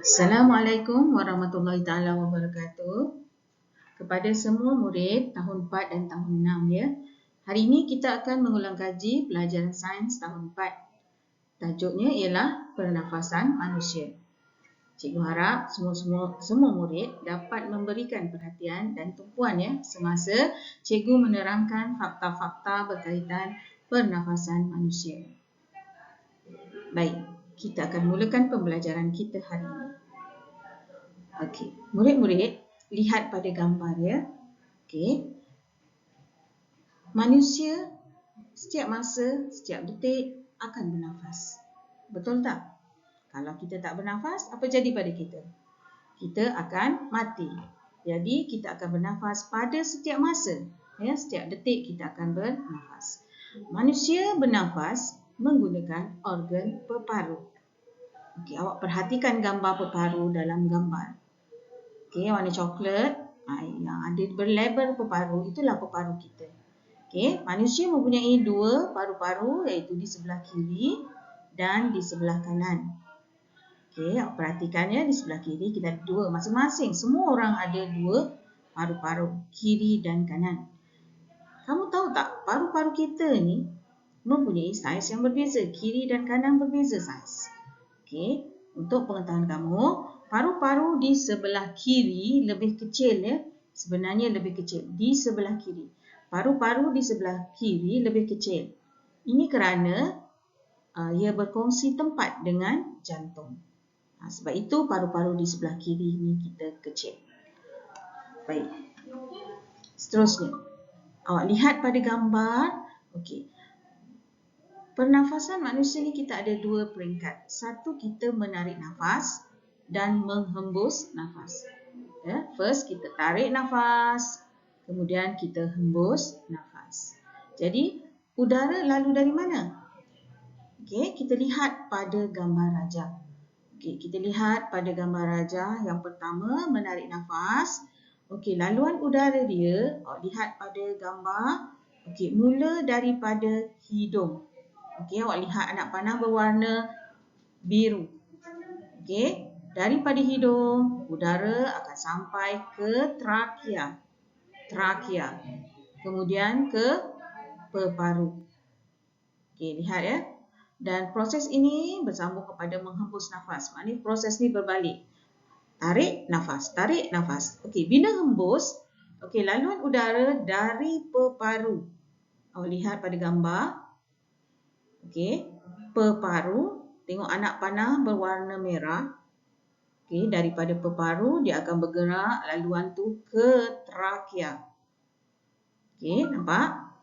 Assalamualaikum warahmatullahi taala wabarakatuh. Kepada semua murid tahun 4 dan tahun 6 ya. Hari ini kita akan mengulang kaji pelajaran sains tahun 4. Tajuknya ialah pernafasan manusia. Cikgu harap semua murid dapat memberikan perhatian dan tumpuan ya semasa cikgu menerangkan fakta-fakta berkaitan pernafasan manusia. Baik, kita akan mulakan pembelajaran kita hari ini. Okey, murid-murid lihat pada gambar ya. Okey. Manusia setiap masa, setiap detik akan bernafas. Betul tak? Kalau kita tak bernafas, apa jadi pada kita? Kita akan mati. Jadi kita akan bernafas pada setiap masa. Ya, setiap detik kita akan bernafas. Manusia bernafas menggunakan organ peparu. Okey, awak perhatikan gambar peparu dalam gambar. Okey, warna coklat yang ada berlabel peparu, itulah peparu kita. Okey, manusia mempunyai dua paru-paru iaitu di sebelah kiri dan di sebelah kanan. Okey, perhatikan ya, di sebelah kiri kita ada dua masing-masing. Semua orang ada dua paru-paru, kiri dan kanan. Kamu tahu tak, paru-paru kita ni mempunyai saiz yang berbeza. Kiri dan kanan berbeza saiz. Okey, untuk pengetahuan kamu, paru-paru di sebelah kiri lebih kecil ya. Sebenarnya lebih kecil di sebelah kiri. Paru-paru di sebelah kiri lebih kecil. Ini kerana ia berkongsi tempat dengan jantung. Sebab itu paru-paru di sebelah kiri ni kita kecil. Baik. Seterusnya, awak lihat pada gambar. Okey. Pernafasan manusia ni kita ada dua peringkat. Satu, kita menarik nafas dan menghembus nafas. Ya, first kita tarik nafas, kemudian kita hembus nafas. Jadi, udara lalu dari mana? Okey, kita lihat pada gambar rajah. Okey, kita lihat pada gambar rajah yang pertama menarik nafas. Okey, laluan udara dia, awak lihat pada gambar. Okey, mula daripada hidung. Okey, awak lihat anak panah berwarna biru. Okey, daripada hidung, udara akan sampai ke trakea. Kemudian ke peparu. Okey, lihat ya. Dan proses ini bersambung kepada menghembus nafas. Maknanya proses ni berbalik. Tarik nafas. Okey, bila hembus, okey, laluan udara dari peparu. Awak lihat pada gambar. Okey, peparu, tengok anak panah berwarna merah. Okey, daripada peparu dia akan bergerak laluan tu ke trakea. Okey, nampak?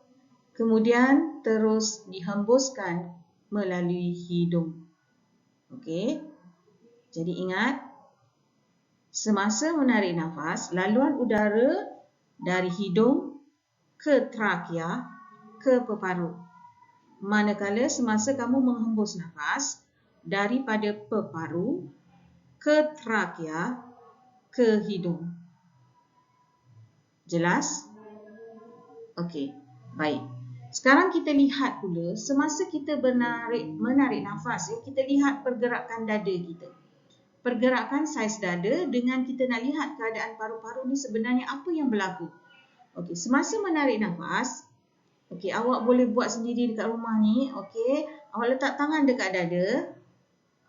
Kemudian terus dihembuskan melalui hidung. Okey. Jadi ingat, semasa menarik nafas, laluan udara dari hidung ke trakea ke peparu. Manakala semasa kamu menghembus nafas daripada peparu ke trakea ke hidung. Jelas? Okey, baik. Sekarang kita lihat pula semasa kita menarik nafas, kita lihat pergerakan dada kita. Pergerakan saiz dada dengan kita nak lihat keadaan paru-paru ni sebenarnya apa yang berlaku. Okey, semasa menarik nafas, okey, awak boleh buat sendiri dekat rumah ni. Okey, awak letak tangan dekat dada.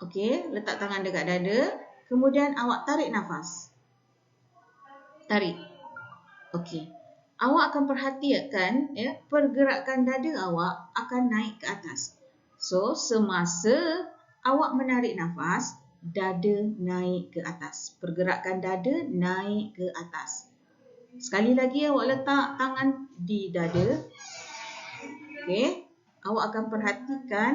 Okey, letak tangan dekat dada. Kemudian awak tarik nafas. Tarik. Okey. Awak akan perhatikan ya, pergerakan dada awak akan naik ke atas. So, semasa awak menarik nafas, dada naik ke atas. Pergerakan dada naik ke atas. Sekali lagi awak letak tangan di dada. Okey, awak akan perhatikan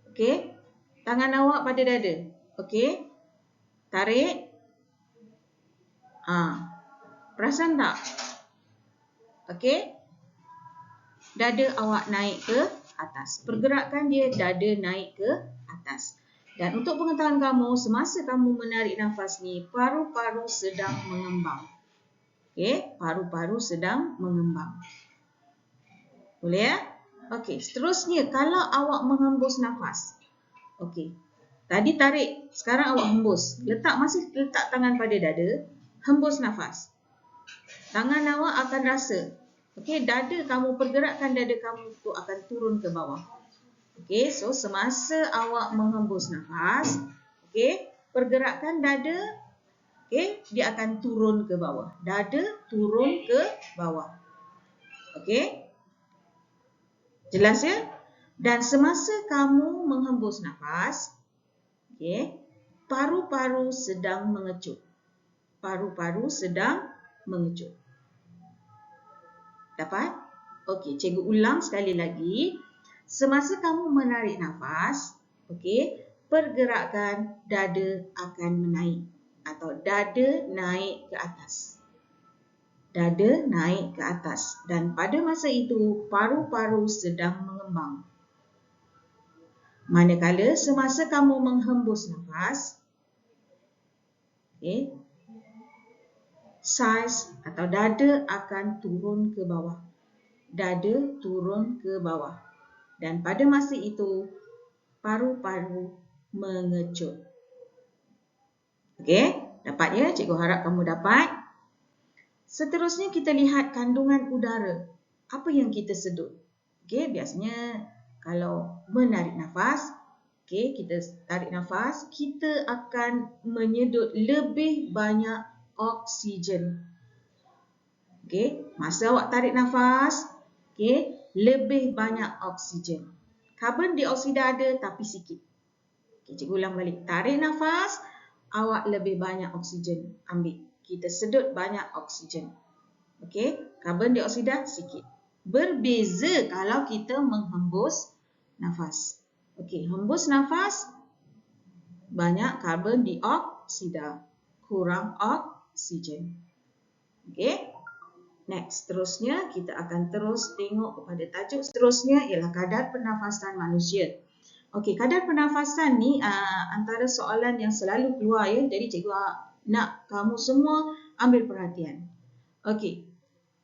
okey, tangan awak pada dada. Okey. Tarik. Perasan tak? Okey. Dada awak naik ke atas. Pergerakan dia dada naik ke atas. Dan untuk pengetahuan kamu, semasa kamu menarik nafas ni, paru-paru sedang mengembang. Okey, paru-paru sedang mengembang. Boleh ya? Okey, seterusnya kalau awak menghembus nafas. Okey. Tadi tarik, sekarang awak hembus. Masih letak tangan pada dada, hembus nafas. Tangan awak akan rasa. Okey, pergerakan dada kamu tu akan turun ke bawah. Okey, so semasa awak menghembus nafas, okey, pergerakan dada, okey, dia akan turun ke bawah. Dada turun ke bawah. Okey? Jelas ya? Dan semasa kamu menghembus nafas, okey, paru-paru sedang mengecut. Paru-paru sedang mengecut. Dapat? Okey, cikgu ulang sekali lagi. Semasa kamu menarik nafas, okey, pergerakan dada akan menaik atau dada naik ke atas. Dada naik ke atas dan pada masa itu paru-paru sedang mengembang. Manakala semasa kamu menghembus nafas, okey, saiz atau dada akan turun ke bawah. Dada turun ke bawah. Dan pada masa itu, paru-paru mengecut. Okey, dapat ya? Cikgu harap kamu dapat. Seterusnya kita lihat kandungan udara. Apa yang kita sedut? Okey, biasanya kalau menarik nafas, okey, kita tarik nafas, kita akan menyedut lebih banyak oksigen. Okey, masa awak tarik nafas, okey, lebih banyak oksigen. Karbon dioksida ada tapi sikit. Okey, cikgu ulang balik. Tarik nafas, awak lebih banyak oksigen ambil. Kita sedut banyak oksigen. Okey, karbon dioksida sikit. Berbeza kalau kita menghembus nafas. Okey, hembus nafas, banyak karbon dioksida, kurang oksigen. Okey. Next, seterusnya kita akan terus tengok kepada tajuk seterusnya ialah kadar pernafasan manusia. Okey, kadar pernafasan ni antara soalan yang selalu keluar ya. Jadi cikgu nak kamu semua ambil perhatian. Okey,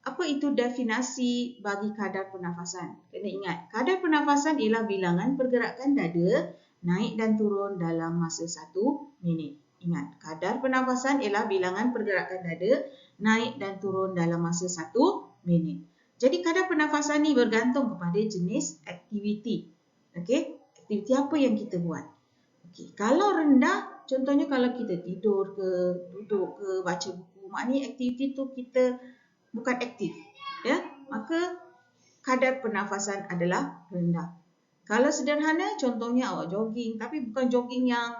apa itu definisi bagi kadar pernafasan? Kena ingat, kadar pernafasan ialah bilangan pergerakan dada naik dan turun dalam masa 1 minit. Ingat, kadar pernafasan ialah bilangan pergerakan dada naik dan turun dalam masa 1 minit. Jadi kadar pernafasan ni bergantung kepada jenis aktiviti. Okey, aktiviti apa yang kita buat. Okey, kalau rendah, contohnya kalau kita tidur ke, duduk ke, baca buku, maknanya aktiviti tu kita bukan aktif, ya. Maka kadar pernafasan adalah rendah. Kalau sederhana, contohnya awak jogging, tapi bukan jogging yang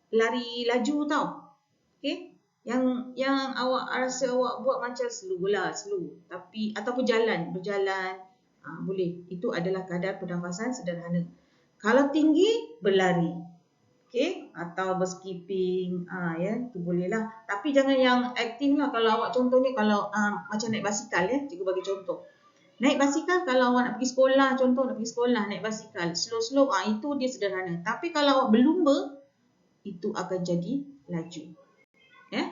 lari laju tau. Okey, yang awak rasa awak buat macam slow lah, tapi ataupun berjalan, boleh. Itu adalah kadar pernafasan sederhana. Kalau tinggi, berlari. Okey, atau berskipping, ya, itu bolehlah. Tapi jangan yang aktif lah. Kalau awak contohnya kalau macam naik basikal ya, cikgu bagi contoh. Naik basikal kalau awak nak pergi sekolah, contoh nak pergi sekolah naik basikal, slow, itu dia sederhana. Tapi kalau awak berlumba, itu akan jadi laju. Ya.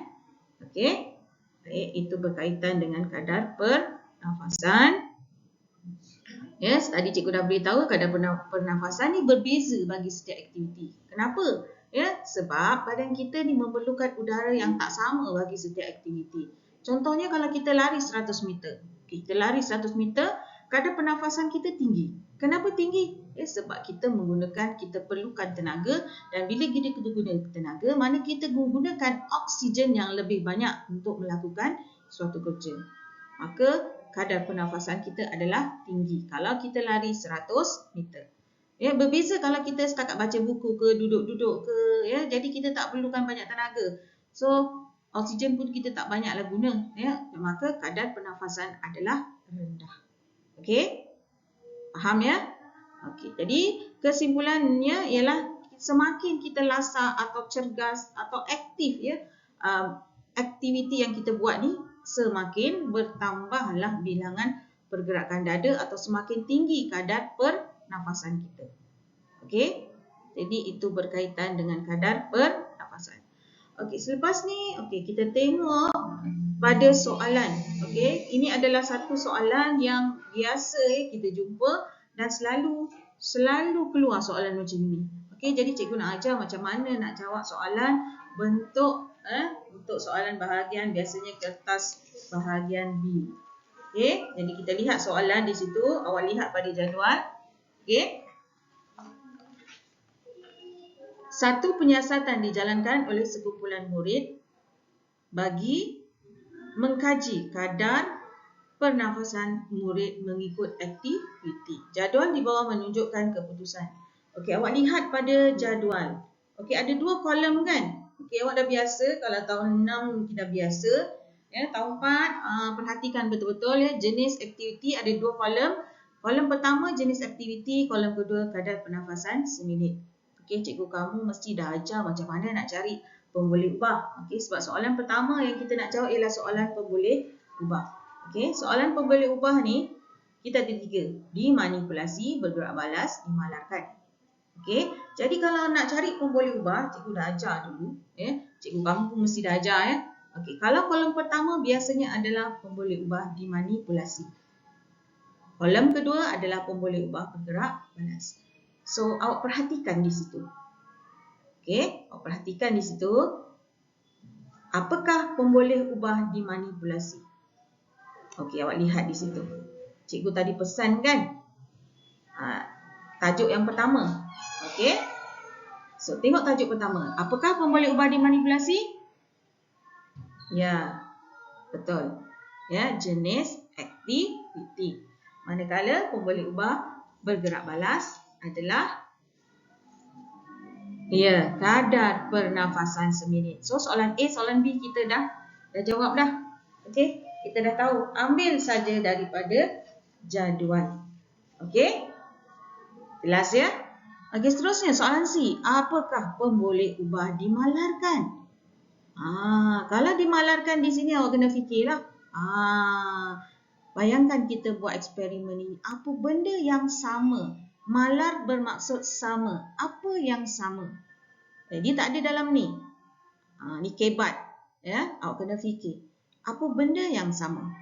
Okey. Baik, itu berkaitan dengan kadar pernafasan. Yes, tadi cikgu dah beritahu kadar pernafasan ni berbeza bagi setiap aktiviti. Kenapa? Ya, sebab badan kita ni memerlukan udara yang tak sama bagi setiap aktiviti. Contohnya kalau kita lari 100 meter. Kita lari 100 meter, kadar pernafasan kita tinggi. Kenapa tinggi? Ya, sebab kita perlukan tenaga dan bila kita guna tenaga, mana kita menggunakan oksigen yang lebih banyak untuk melakukan suatu kerja. Maka kadar pernafasan kita adalah tinggi kalau kita lari 100 meter. Ya, berbeza kalau kita setakat baca buku ke, duduk-duduk ke, ya, jadi kita tak perlukan banyak tenaga. So, oksigen pun kita tak banyaklah guna, ya. Maka kadar pernafasan adalah rendah. Okey? Faham ya? Okey. Jadi, kesimpulannya ialah semakin kita lasak atau cergas atau aktif ya, aktiviti yang kita buat ni, semakin bertambahlah bilangan pergerakan dada atau semakin tinggi kadar pernafasan kita. Okey? Jadi itu berkaitan dengan kadar pernafasan. Okey, selepas ni kita tengok pada soalan. Okey, ini adalah satu soalan yang biasa kita jumpa dan selalu keluar soalan macam ini. Okey, jadi cikgu nak ajar macam mana nak jawab soalan bentuk untuk soalan bahagian biasanya kertas bahagian B. Okey, jadi kita lihat soalan di situ, awak lihat pada jadual. Okey. Satu penyiasatan dijalankan oleh sekumpulan murid bagi mengkaji kadar pernafasan murid mengikut aktiviti. Jadual di bawah menunjukkan keputusan. Okey, awak lihat pada jadual. Okey, ada 2 kolom kan? Okey, awak dah biasa, kalau tahun 6 mungkin dah biasa. Ya, tahun 4 perhatikan betul-betul ya, jenis aktiviti ada 2 kolom. Kolom pertama jenis aktiviti, kolom kedua kadar pernafasan seminit. Okey, cikgu kamu mesti dah ajar macam mana nak cari pemboleh ubah. Okey, sebab soalan pertama yang kita nak jawab ialah soalan pemboleh ubah. Okey, soalan pemboleh ubah ni kita ada 3. Dimanipulasi, bergerak balas, dimalarkan. Okey, jadi kalau nak cari pemboleh ubah, cikgu dah ajar dulu. Ya, cikgu kamu pun mesti dah ajar ya. Okey, kalau kolom pertama biasanya adalah pemboleh ubah dimanipulasi. Kolom kedua adalah pemboleh ubah bergerak balas. So, awak perhatikan di situ. Okey, awak perhatikan di situ. Apakah pemboleh ubah dimanipulasi? Okey, awak lihat di situ. Cikgu tadi pesan kan? Tajuk yang pertama. Okey. So, tengok tajuk pertama. Apakah pemboleh ubah dimanipulasi? Ya, betul. Ya, jenis aktiviti. Manakala pemboleh ubah bergerak balas adalah kadar pernafasan seminit. So, soalan A, soalan B kita dah jawab dah. Okey, kita dah tahu. Ambil saja daripada jadual. Okey? Jelas ya? Okey, seterusnya soalan C. Apakah pemboleh ubah dimalarkan? Kalau dimalarkan di sini awak kena fikirlah. Bayangkan kita buat eksperimen ini. Apa benda yang sama? Malar bermaksud sama. Apa yang sama? Jadi tak ada dalam ni. Ni kebat. Ya, awak kena fikir. Apa benda yang sama?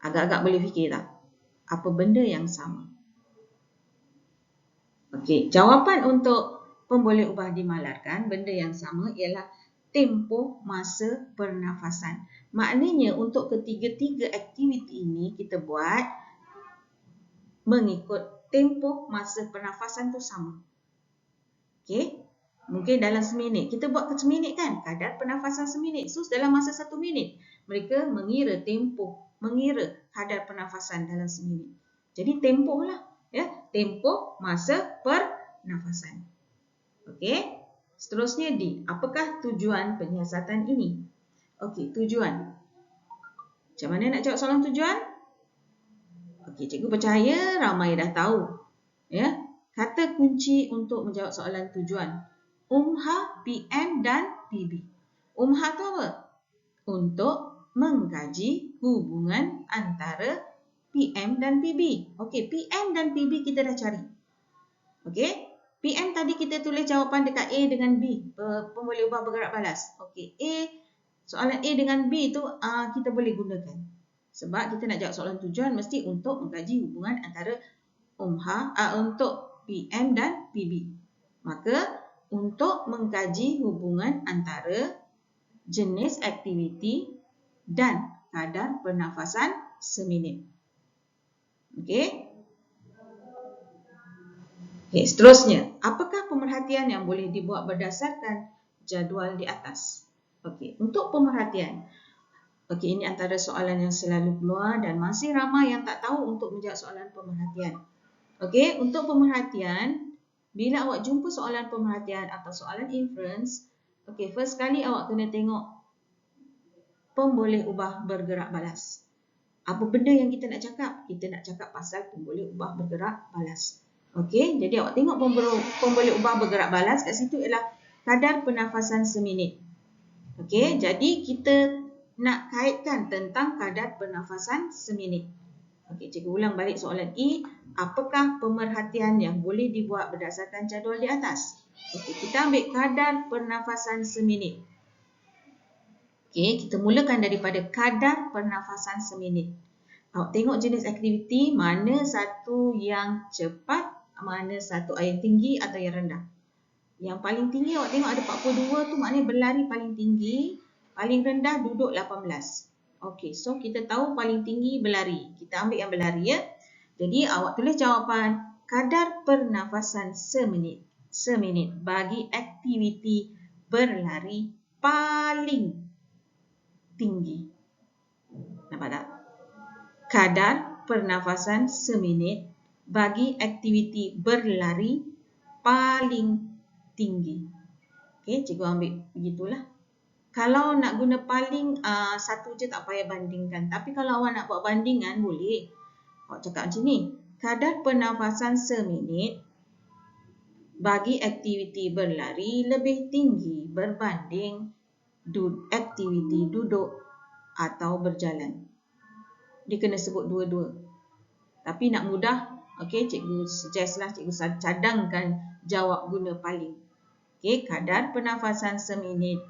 Agak-agak boleh fikir tak? Apa benda yang sama? Okey, jawapan untuk pemboleh ubah dimalarkan, benda yang sama ialah tempoh masa pernafasan. Maknanya untuk ketiga-tiga aktiviti ini kita buat mengikut tempoh masa pernafasan tu sama. Okey, mungkin dalam seminit. Kita buat ke seminit kan? Kadar pernafasan seminit. So, dalam masa 1 minit, mereka mengira tempoh, mengira kadar pernafasan dalam seminit. Jadi, tempoh lah. Ya, tempoh masa pernafasan. Okey, seterusnya D. Apakah tujuan penyiasatan ini? Okey, tujuan. Macam mana nak jawab soalan tujuan? Okey, cikgu percaya ramai dah tahu. Ya, kata kunci untuk menjawab soalan tujuan. UMHA, PM dan PB. UMHA tu apa? Untuk mengkaji hubungan antara PM dan PB. Okey, PM dan PB kita dah cari. Okey, PM tadi kita tulis jawapan dekat A dengan B. Pemboleh ubah bergerak balas. Okey, soalan A dengan B tu kita boleh gunakan. Sebab kita nak jawab soalan tujuan mesti untuk mengkaji hubungan antara UMHA untuk PM dan PB. Maka untuk mengkaji hubungan antara jenis aktiviti dan kadar pernafasan seminit. Okey. Okey, seterusnya, apakah pemerhatian yang boleh dibuat berdasarkan jadual di atas? Okey, untuk pemerhatian. Okey, ini antara soalan yang selalu keluar dan masih ramai yang tak tahu untuk menjawab soalan pemerhatian. Okey, untuk pemerhatian, bila awak jumpa soalan pemerhatian atau soalan inference, okey, first kali awak kena tengok pemboleh ubah bergerak balas. Apa benda yang kita nak cakap? Kita nak cakap pasal pemboleh ubah bergerak balas. Okey, jadi awak tengok pemboleh ubah bergerak balas kat situ ialah kadar pernafasan seminit. Okey, jadi kita nak kaitkan tentang kadar pernafasan seminit. Okey, cikgu ulang balik soalan E. Apakah pemerhatian yang boleh dibuat berdasarkan jadual di atas? Okey, kita ambil kadar pernafasan seminit. Okey, kita mulakan daripada kadar pernafasan seminit. Awak tengok jenis aktiviti mana satu yang cepat mana satu yang tinggi atau yang rendah. Yang paling tinggi awak tengok ada 42 tu maknanya berlari paling tinggi. Paling rendah duduk 18. Okey, so kita tahu paling tinggi berlari. Kita ambil yang berlari ya. Jadi awak tulis jawapan kadar pernafasan seminit bagi aktiviti berlari paling tinggi. Nampak tak? Kadar pernafasan seminit bagi aktiviti berlari paling tinggi. Okey, cikgu ambil begitulah. Kalau nak guna paling satu je tak payah bandingkan. Tapi kalau awak nak buat bandingan boleh. Awak cakap macam ni. Kadar pernafasan seminit bagi aktiviti berlari lebih tinggi berbanding aktiviti duduk atau berjalan. Dia kena sebut dua-dua. Tapi nak mudah, okey, cikgu suggest lah, cikgu cadangkan jawab guna paling. Okey, kadar pernafasan seminit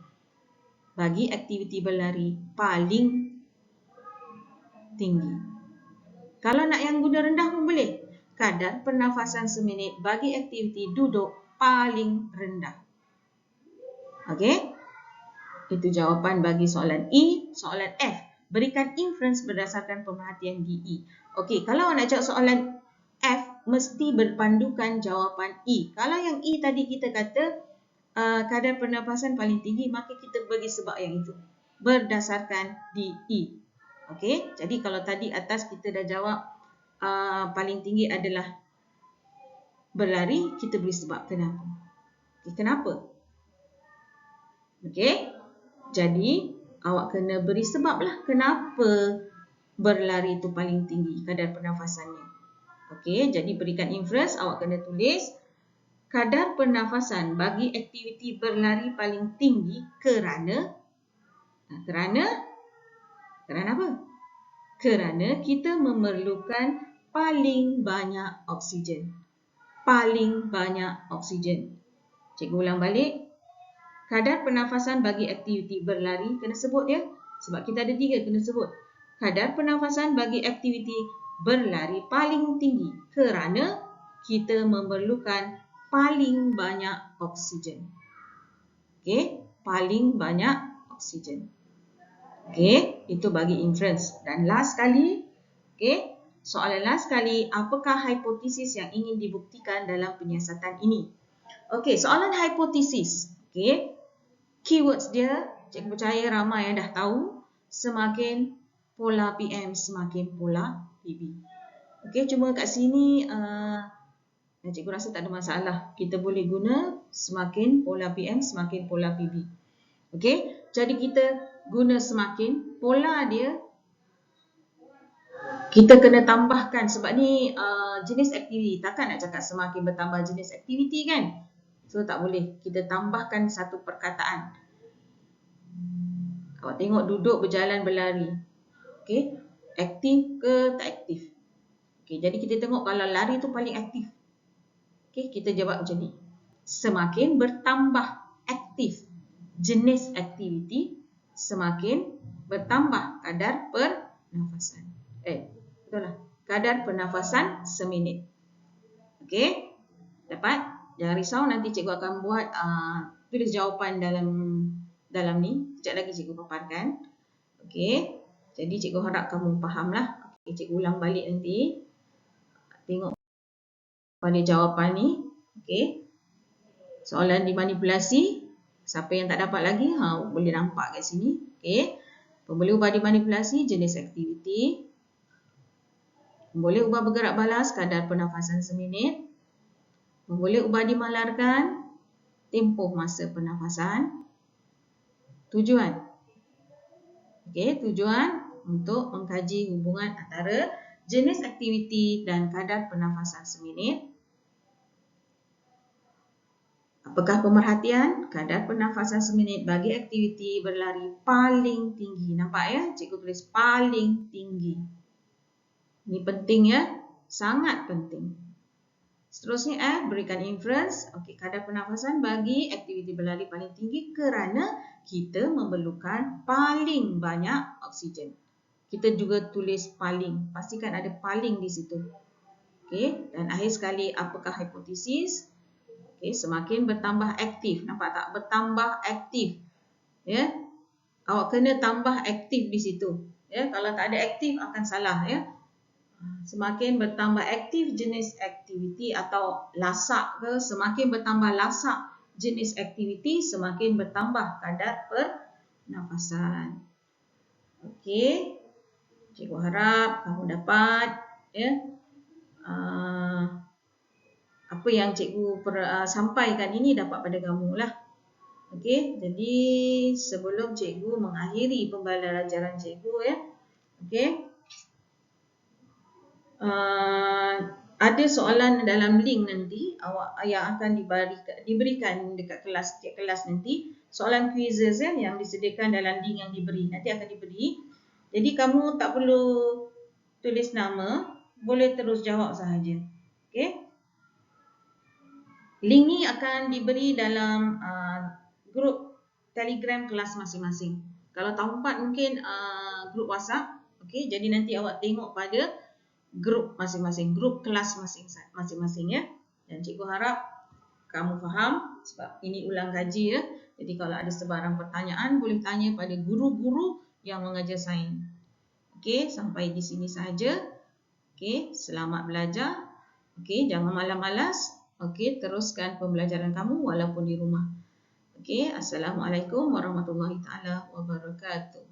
bagi aktiviti berlari paling tinggi. Kalau nak yang guna rendah pun boleh. Kadar pernafasan seminit bagi aktiviti duduk paling rendah. Okey? Itu jawapan bagi soalan E. Soalan F. Berikan inference berdasarkan pemerhatian DE. Okey, kalau nak jawab soalan F, mesti berpandukan jawapan E. Kalau yang E tadi kita kata kadar pernafasan paling tinggi, maka kita bagi sebab yang itu berdasarkan DE. Okey, jadi kalau tadi atas kita dah jawab paling tinggi adalah berlari, kita beri sebab kenapa. Okay, kenapa? Okey, jadi awak kena beri sebab lah kenapa berlari itu paling tinggi kadar pernafasannya. Okey, jadi berikan inference, awak kena tulis kadar pernafasan bagi aktiviti berlari paling tinggi kerana apa? Kerana kita memerlukan paling banyak oksigen. Paling banyak oksigen. Cikgu ulang balik. Kadar pernafasan bagi aktiviti berlari, kena sebut dia. Sebab kita ada 3, kena sebut. Kadar pernafasan bagi aktiviti berlari paling tinggi kerana kita memerlukan paling banyak oksigen. Okey, paling banyak oksigen. Okey, itu bagi inference. Dan last kali, okey, soalan last kali, apakah hipotesis yang ingin dibuktikan dalam penyiasatan ini? Okey, soalan hipotesis. Okey, keywords dia, cikgu percaya ramai yang dah tahu. Semakin pola PM, semakin pola PB. Okey, cuma kat sini cikgu rasa tak ada masalah. Kita boleh guna semakin pola PM, semakin pola PB. Okey, jadi kita guna semakin. Pola dia kita kena tambahkan sebab ni jenis aktiviti. Takkan nak cakap semakin bertambah jenis aktiviti kan? So tak boleh. Kita tambahkan satu perkataan. Awak tengok duduk, berjalan, berlari. Okey, aktif ke tak aktif? Okey, jadi kita tengok kalau lari tu paling aktif. Okey, kita jawab macam ni. Semakin bertambah aktif jenis aktiviti, semakin bertambah kadar pernafasan. Betul lah. Kadar pernafasan seminit. Okey, dapat? Jangan risau, nanti cikgu akan buat tulis jawapan dalam ni. Sekejap lagi cikgu paparkan. Okey, jadi cikgu harap kamu fahamlah. Okey, cikgu ulang balik nanti. Tengok pada jawapan ni. Okey. Soalan dimanipulasi. Siapa yang tak dapat lagi, boleh nampak kat sini. Okey. Boleh ubah dimanipulasi, jenis aktiviti. Boleh ubah bergerak balas, kadar pernafasan seminit. Boleh ubah dimalarkan, tempoh masa pernafasan. Tujuan. Okey, tujuan untuk mengkaji hubungan antara jenis aktiviti dan kadar pernafasan seminit. Apakah pemerhatian? Kadar pernafasan seminit bagi aktiviti berlari paling tinggi. Nampak ya? Cikgu tulis paling tinggi. Ini penting ya? Sangat penting. Seterusnya berikan inference. Okey, kadar pernafasan bagi aktiviti berlari paling tinggi kerana kita memerlukan paling banyak oksigen. Kita juga tulis paling. Pastikan ada paling di situ. Okey, dan akhir sekali apakah hipotesis? Okey, semakin bertambah aktif. Nampak tak? Bertambah aktif. Ya. Awak kena tambah aktif di situ. Ya, kalau tak ada aktif akan salah ya. Semakin bertambah aktif jenis aktiviti atau lasak ke, semakin bertambah lasak jenis aktiviti, semakin bertambah kadar pernafasan. Okey. Cikgu harap kamu dapat ya apa yang cikgu sampaikan ini dapat pada kamu lah. Okey, jadi sebelum cikgu mengakhiri pembelajaran cikgu ya. Okey. Ada soalan dalam link nanti awak yang akan diberikan dekat kelas, setiap kelas nanti, soalan quizzes ya yang disediakan dalam link yang diberi, nanti akan diberi. Jadi kamu tak perlu tulis nama, boleh terus jawab sahaja. Okey. Link ni akan diberi dalam grup Telegram kelas masing-masing. Kalau tahun 4 mungkin grup WhatsApp. Okey, jadi nanti awak tengok pada grup masing-masing, grup kelas masing-masing ya. Dan cikgu harap kamu faham sebab ini ulang kaji ya. Jadi kalau ada sebarang pertanyaan boleh tanya pada guru-guru yang mengajar sains. Okey, sampai di sini sahaja. Okey, selamat belajar. Okey, jangan malas-malas. Okey, teruskan pembelajaran kamu walaupun di rumah. Okey, assalamualaikum warahmatullahi taala wabarakatuh.